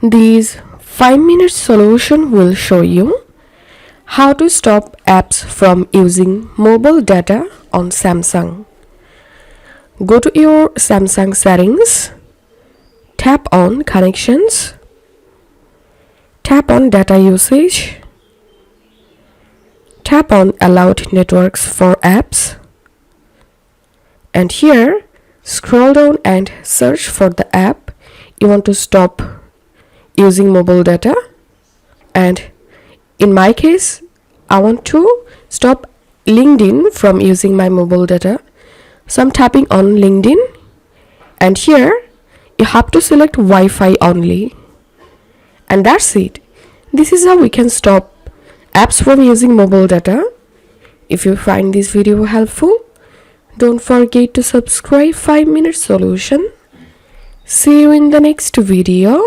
This 5-minute solution will show you how to stop apps from using mobile data on Samsung. Go to your Samsung settings, tap on connections, tap on data usage, tap on allowed networks for apps, and here scroll down and search for the app you want to stop using mobile data. And in my case, I want to stop LinkedIn from using my mobile data. So I'm tapping on LinkedIn, and here you have to select Wi-Fi only. And that's it. This is how we can stop apps from using mobile data. If you find this video helpful, don't forget to subscribe 5-minute solution. See you in the next video.